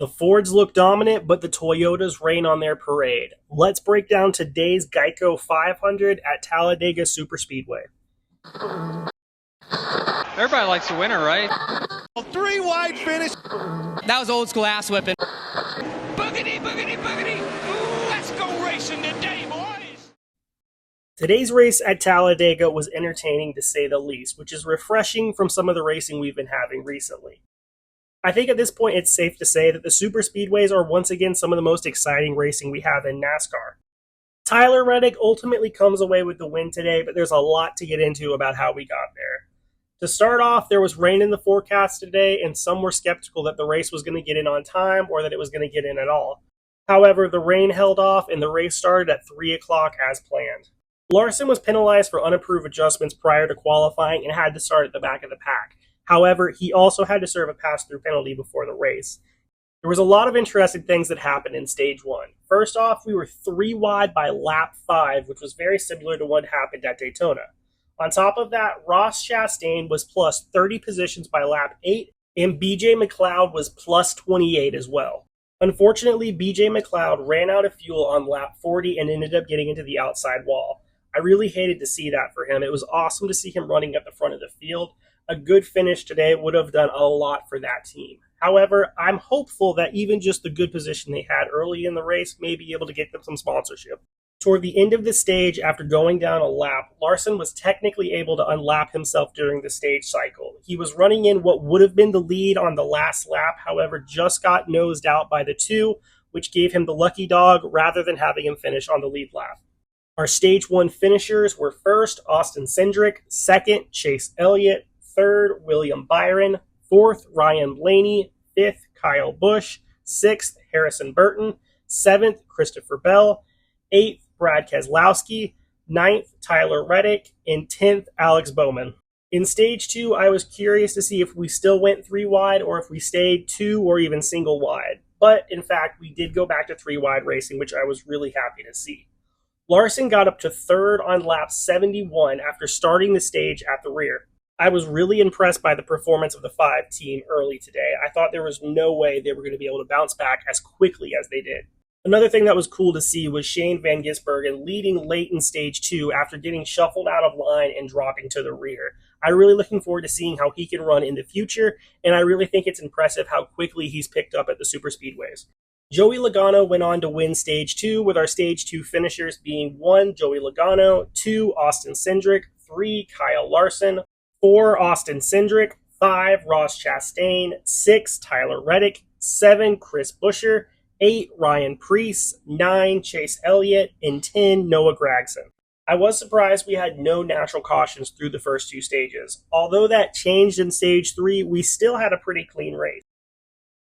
The Fords look dominant, but the Toyotas rain on their parade. Let's break down today's Geico 500 at Talladega Superspeedway. Everybody likes a winner, right? Three wide finish. That was old school ass whipping. Boogity, boogity, boogity. Ooh, let's go racing today, boys. Today's race at Talladega was entertaining to say the least, which is refreshing from some of the racing we've been having recently. I think at this point it's safe to say that the Superspeedways are once again some of the most exciting racing we have in NASCAR. Tyler Reddick ultimately comes away with the win today, but there's a lot to get into about how we got there. To start off, there was rain in the forecast today, and some were skeptical that the race was going to get in on time or that it was going to get in at all. However, the rain held off and the race started at 3 o'clock as planned. Larson was penalized for unapproved adjustments prior to qualifying and had to start at the back of the pack. However, he also had to serve a pass-through penalty before the race. There was a lot of interesting things that happened in Stage 1. First off, we were 3 wide by lap 5, which was very similar to what happened at Daytona. On top of that, Ross Chastain was plus 30 positions by lap 8, and BJ McLeod was plus 28 as well. Unfortunately, BJ McLeod ran out of fuel on lap 40 and ended up getting into the outside wall. I really hated to see that for him. It was awesome to see him running at the front of the field. A good finish today would have done a lot for that team. However, I'm hopeful that even just the good position they had early in the race may be able to get them some sponsorship. Toward the end of the stage, after going down a lap, Larson was technically able to unlap himself during the stage cycle. He was running in what would have been the lead on the last lap, however, just got nosed out by the 2, which gave him the lucky dog rather than having him finish on the lead lap. Our Stage 1 finishers were first, Austin Cindric, second, Chase Elliott, third, William Byron, fourth, Ryan Blaney, fifth, Kyle Busch, sixth, Harrison Burton, seventh, Christopher Bell, eighth, Brad Keselowski, ninth, Tyler Reddick, and 10th, Alex Bowman. In Stage 2, I was curious to see if we still went 3 wide or if we stayed 2 or even single wide. But, in fact, we did go back to 3 wide racing, which I was really happy to see. Larson got up to third on lap 71 after starting the stage at the rear. I was really impressed by the performance of the 5 team early today. I thought there was no way they were going to be able to bounce back as quickly as they did. Another thing that was cool to see was Shane Van Gisbergen leading late in Stage 2 after getting shuffled out of line and dropping to the rear. I'm really looking forward to seeing how he can run in the future, and I really think it's impressive how quickly he's picked up at the Superspeedways. Joey Logano went on to win Stage 2, with our Stage 2 finishers being 1, Joey Logano, 2, Austin Cindric, 3, Kyle Larson, 4, Austin Cindric, 5, Ross Chastain, 6, Tyler Reddick, 7, Chris Buescher, 8, Ryan Preece, 9, Chase Elliott, and 10, Noah Gragson. I was surprised we had no natural cautions through the first 2 stages. Although that changed in Stage 3, we still had a pretty clean race.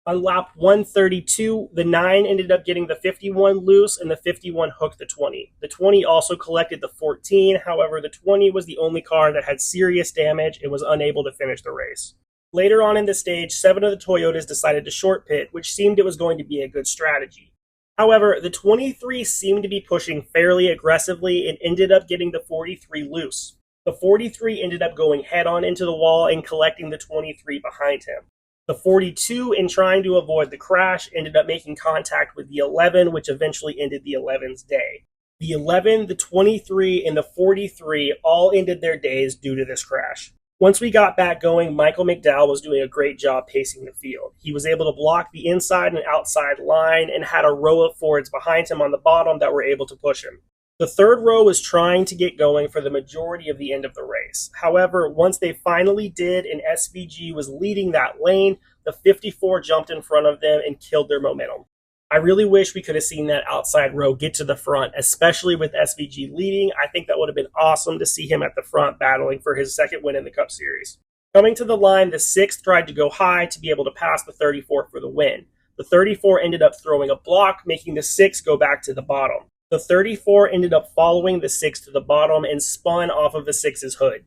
On lap 132, the 9 ended up getting the 51 loose and the 51 hooked the 20. The 20 also collected the 14, however the 20 was the only car that had serious damage and was unable to finish the race. Later on in the stage, 7 of the Toyotas decided to short pit, which seemed it was going to be a good strategy. However, the 23 seemed to be pushing fairly aggressively and ended up getting the 43 loose. The 43 ended up going head-on into the wall and collecting the 23 behind him. The 42, in trying to avoid the crash, ended up making contact with the 11, which eventually ended the 11's day. The 11, the 23, and the 43 all ended their days due to this crash. Once we got back going, Michael McDowell was doing a great job pacing the field. He was able to block the inside and outside line and had a row of Fords behind him on the bottom that were able to push him. The third row was trying to get going for the majority of the end of the race. However, once they finally did and SVG was leading that lane, the 54 jumped in front of them and killed their momentum. I really wish we could have seen that outside row get to the front, especially with SVG leading. I think that would have been awesome to see him at the front battling for his second win in the Cup Series. Coming to the line, the 6th tried to go high to be able to pass the 34 for the win. The 34 ended up throwing a block, making the 6 go back to the bottom. The 34 ended up following the 6 to the bottom and spun off of the 6's hood.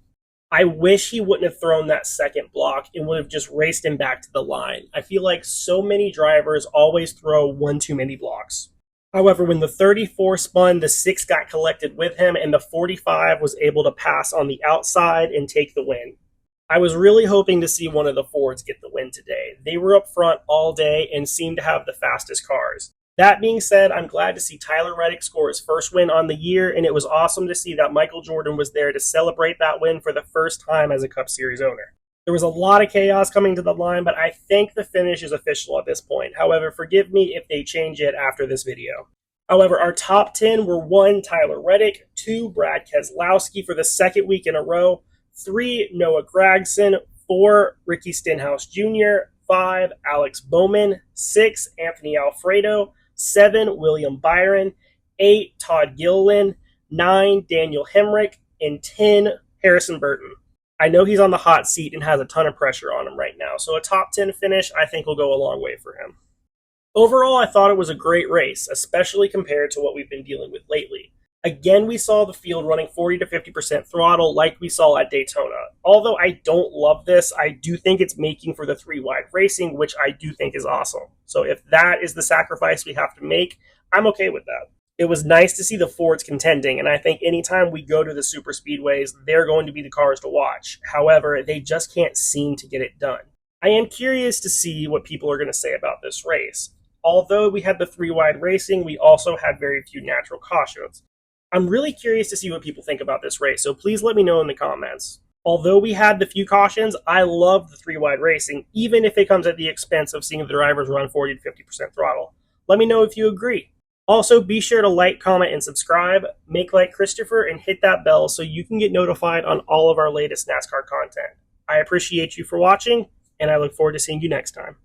I wish he wouldn't have thrown that second block and would have just raced him back to the line. I feel like so many drivers always throw one too many blocks. However, when the 34 spun, the 6 got collected with him and the 45 was able to pass on the outside and take the win. I was really hoping to see one of the Fords get the win today. They were up front all day and seemed to have the fastest cars. That being said, I'm glad to see Tyler Reddick score his first win on the year, and it was awesome to see that Michael Jordan was there to celebrate that win for the first time as a Cup Series owner. There was a lot of chaos coming to the line, but I think the finish is official at this point. However, forgive me if they change it after this video. However, our top 10 were 1. Tyler Reddick, 2. Brad Keselowski for the second week in a row, 3. Noah Gragson, 4. Ricky Stenhouse Jr., 5. Alex Bowman, 6. Anthony Alfredo, 7. William Byron, 8. Todd Gilliland, 9. Daniel Hemrick, and 10. Harrison Burton. I know he's on the hot seat and has a ton of pressure on him right now, so a top 10 finish I think will go a long way for him. Overall, I thought it was a great race, especially compared to what we've been dealing with lately. Again, we saw the field running 40 to 50% throttle like we saw at Daytona. Although I don't love this, I do think it's making for the 3-wide racing, which I do think is awesome. So if that is the sacrifice we have to make, I'm okay with that. It was nice to see the Fords contending, and I think anytime we go to the super speedways, they're going to be the cars to watch. However, they just can't seem to get it done. I am curious to see what people are going to say about this race. Although we had the 3-wide racing, we also had very few natural cautions. I'm really curious to see what people think about this race, so please let me know in the comments. Although we had the few cautions, I love the 3-wide racing, even if it comes at the expense of seeing the drivers run 40 to 50% throttle. Let me know if you agree. Also, be sure to like, comment, and subscribe, make like Christopher, and hit that bell so you can get notified on all of our latest NASCAR content. I appreciate you for watching, and I look forward to seeing you next time.